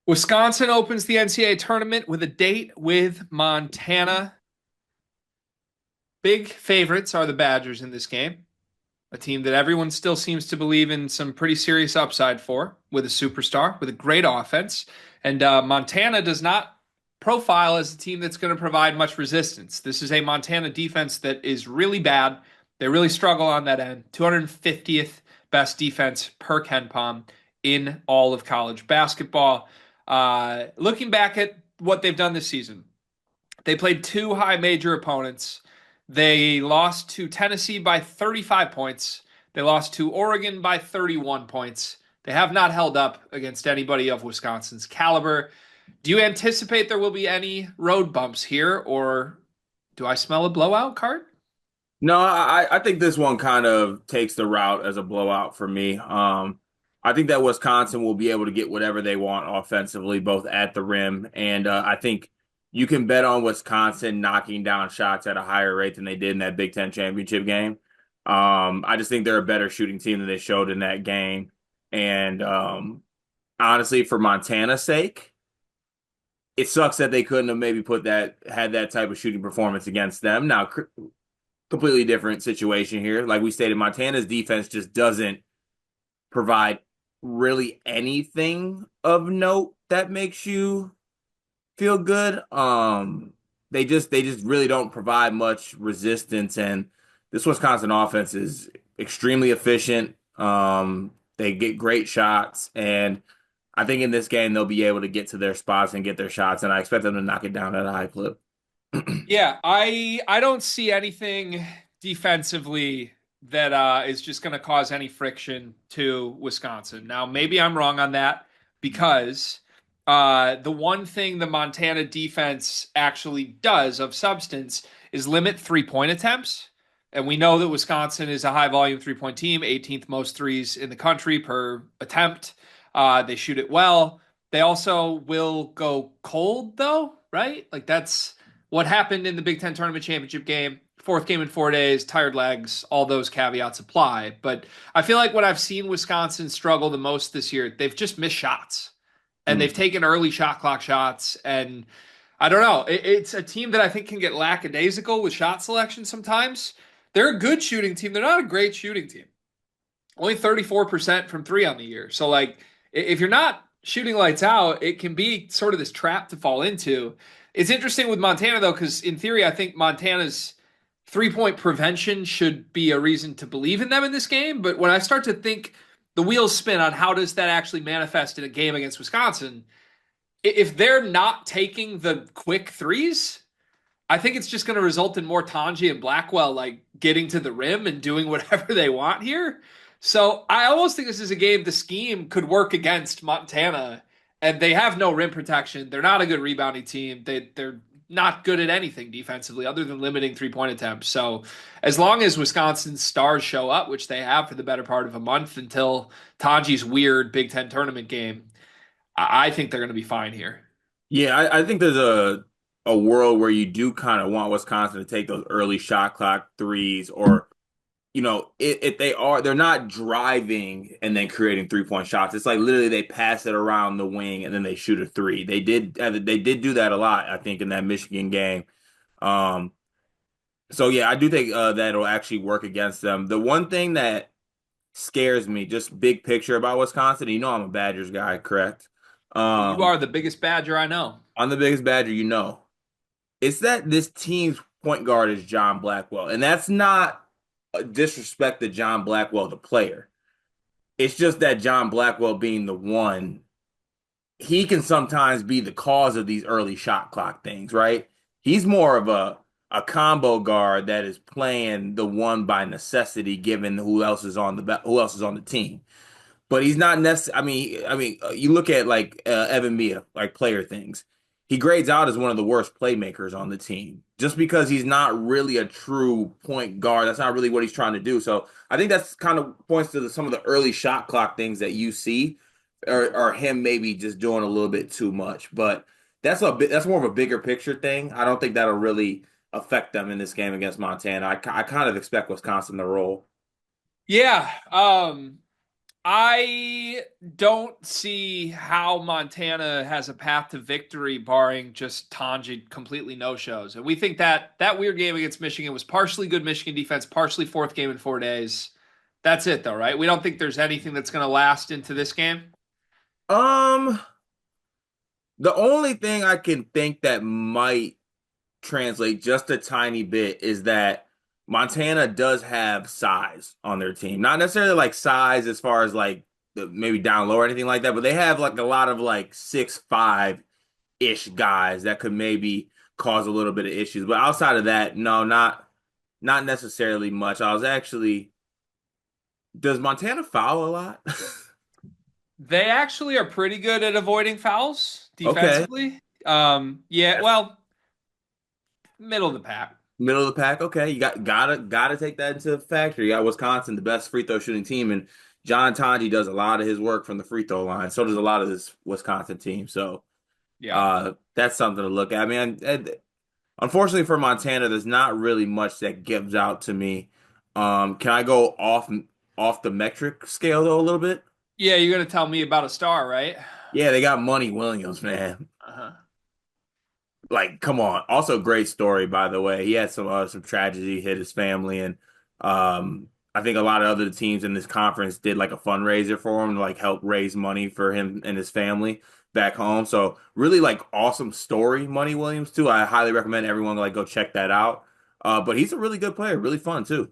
Wisconsin opens the NCAA tournament with a date with Montana. Big favorites are the Badgers in this game, a team that everyone still seems to believe in some pretty serious upside for, with a superstar, with a great offense. And Montana does not profile as a team that's going to provide much resistance. This is a Montana defense that is really bad. They really struggle on that end. 250th best defense per KenPom in all of college basketball. Looking back at what they've done this season, they played two high major opponents. They lost to Tennessee by 35 points. They lost to Oregon by 31 points. They have not held up against anybody of Wisconsin's caliber. Do you anticipate there will be any road bumps here, or do I smell a blowout card? No, I think this one kind of takes the route as a blowout for me. I think that Wisconsin will be able to get whatever they want offensively, both at the rim, and I think you can bet on Wisconsin knocking down shots at a higher rate than they did in that Big Ten championship game. I just think they're a better shooting team than they showed in that game, and honestly, for Montana's sake, it sucks that they couldn't have maybe had that type of shooting performance against them. Now, completely different situation here. Like we stated, Montana's defense just doesn't provide really anything of note that makes you feel good. They just really don't provide much resistance, and this Wisconsin offense is extremely efficient. They get great shots, and I think in this game they'll be able to get to their spots and get their shots, and I expect them to knock it down at a high clip. Yeah, I don't see anything defensively that is just going to cause any friction to Wisconsin. Now, maybe I'm wrong on that because the one thing the Montana defense actually does of substance is limit 3-point attempts. And we know that Wisconsin is a high volume 3-point team, 18th most threes in the country per attempt. They shoot it well. They also will go cold, though, right? Like that's what happened in the Big Ten tournament championship game. Fourth game in 4 days, tired legs, all those caveats apply. But I feel like when I've seen Wisconsin struggle the most this year, they've just missed shots and they've taken early shot clock shots. And I don't know. It's a team that I think can get lackadaisical with shot selection sometimes. They're a good shooting team. They're not a great shooting team. Only 34% from three on the year. So, like, if you're not shooting lights out, it can be sort of this trap to fall into. It's interesting with Montana, though, because in theory, I think Montana's 3-point prevention should be a reason to believe in them in this game. But when I start to think the wheels spin on how does that actually manifest in a game against Wisconsin, if they're not taking the quick threes, I think it's just going to result in more Tanji and Blackwell like getting to the rim and doing whatever they want here. So I almost think this is a game the scheme could work against Montana, and they have no rim protection. They're not a good rebounding team. They're not good at anything defensively other than limiting 3-point attempts. So as long as Wisconsin's stars show up, which they have for the better part of a month until Tanji's weird Big Ten tournament game, I think they're going to be fine here. Yeah, I think there's a world where you do kind of want Wisconsin to take those early shot clock threes, or if they're not driving and then creating 3-point shots. It's like literally they pass it around the wing and then they shoot a three. They did do that a lot, I think, in that Michigan game. Um, so yeah, I do think that'll actually work against them. The one thing that scares me, just big picture about Wisconsin, I'm a Badgers guy, correct? You Um, are the biggest Badger I know. I'm the biggest Badger, it's that this team's point guard is John Blackwell. And that's not a disrespect to John Blackwell, the player. It's just that John Blackwell being the one, he can sometimes be the cause of these early shot clock things, right? He's more of a combo guard that is playing the one by necessity, given who else is on the team. But he's not necessarily. You look at like Evan Mia, like player things. He grades out as one of the worst playmakers on the team, just because he's not really a true point guard. That's not really what he's trying to do. So I think that's kind of points to some of the early shot clock things that you see, are him maybe just doing a little bit too much. But that's more of a bigger picture thing. I don't think that'll really affect them in this game against Montana. I kind of expect Wisconsin to roll. Yeah, I don't see how Montana has a path to victory, barring just Tanji completely no shows. And we think that that weird game against Michigan was partially good Michigan defense, partially fourth game in 4 days. That's it, though, right? We don't think there's anything that's going to last into this game. Um, the only thing I can think that might translate just a tiny bit is that Montana does have size on their team. Not necessarily like size as far as like maybe down low or anything like that, but they have like a lot of like 6'5" ish guys that could maybe cause a little bit of issues. But outside of that, no, not necessarily much. I was actually, does Montana foul a lot? They actually are pretty good at avoiding fouls Okay. defensively. Yeah, That's well, middle of the pack. middle of the pack. Okay. You gotta take that into factor. You got Wisconsin, the best free throw shooting team, and John Tanji does a lot of his work from the free throw line. So does a lot of this Wisconsin team. So Yeah. that's something to look at. I mean, unfortunately for Montana, there's not really much that gives out to me. Can I go off the metric scale though a little bit? Yeah, you're going to tell me about a star, right? Yeah, they got Money Williams, man. Uh-huh. Like, come on. Also, great story, by the way. He had some tragedy hit his family, and I think a lot of other teams in this conference did like a fundraiser for him to like help raise money for him and his family back home. So really like awesome story, Money Williams too. I highly recommend everyone like go check that out. But he's a really good player, really fun too.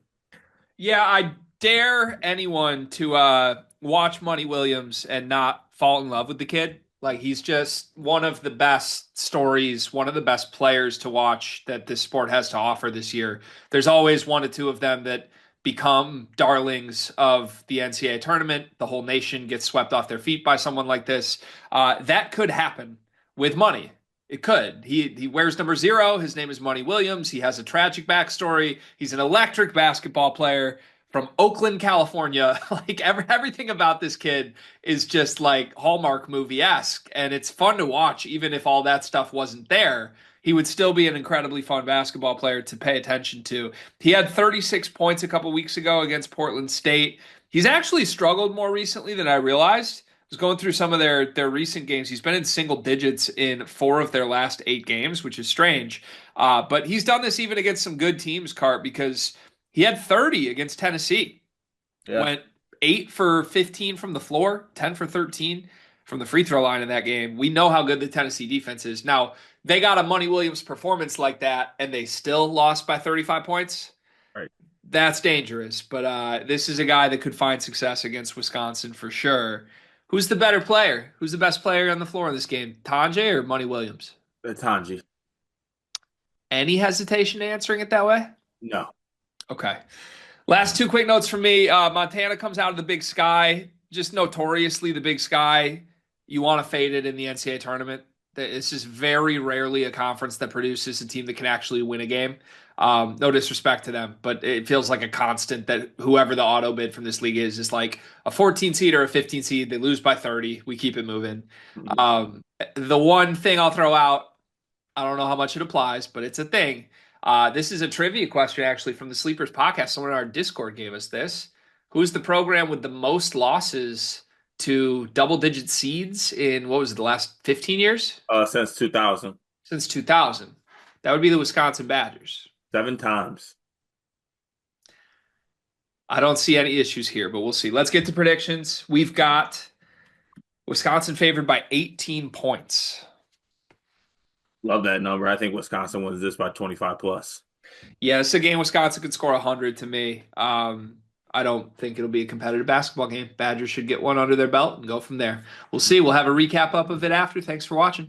Yeah, I dare anyone to watch Money Williams and not fall in love with the kid. Like he's just one of the best stories, one of the best players to watch that this sport has to offer this year. There's always one or two of them that become darlings of the NCAA tournament. The whole nation gets swept off their feet by someone like this. That could happen with Money. It could. He wears number 0. His name is Money Williams. He has a tragic backstory. He's an electric basketball player from Oakland, California. Like everything about this kid is just like Hallmark movie-esque, and it's fun to watch. Even if all that stuff wasn't there, he would still be an incredibly fun basketball player to pay attention to. He had 36 points a couple weeks ago against Portland State. He's actually struggled more recently than I realized. Was going through some of their recent games. He's been in single digits in 4 of their last 8 games, which is strange. But he's done this even against some good teams, Cart, because he had 30 against Tennessee. Yeah. Went 8 for 15 from the floor, 10 for 13 from the free throw line in that game. We know how good the Tennessee defense is. Now, they got a Money Williams performance like that, and they still lost by 35 points. Right. That's dangerous. But this is a guy that could find success against Wisconsin for sure. Who's the better player? Who's the best player on the floor in this game? Tanjay or Money Williams? Tanji. Any hesitation answering it that way? No. Okay. Last two quick notes from me. Montana comes out of the Big Sky, just notoriously the Big Sky. You want to fade it in the NCAA tournament. It's just very rarely a conference that produces a team that can actually win a game. No disrespect to them, but it feels like a constant that whoever the auto bid from this league is like a 14 seed or a 15 seed. They lose by 30. We keep it moving. The one thing I'll throw out, I don't know how much it applies, but it's a thing. This is a trivia question actually from the Sleepers podcast. Someone in our Discord gave us this. Who's the program with the most losses to double-digit seeds in, what was it, the last 15 years? Since 2000. Since 2000. That would be the Wisconsin Badgers. 7 times. I don't see any issues here, but we'll see. Let's get to predictions. We've got Wisconsin favored by 18 points. Love that number. I think Wisconsin wins this by 25 plus. Yeah, it's a game Wisconsin could score 100 to me. I don't think it'll be a competitive basketball game. Badgers should get one under their belt and go from there. We'll see. We'll have a recap up of it after. Thanks for watching.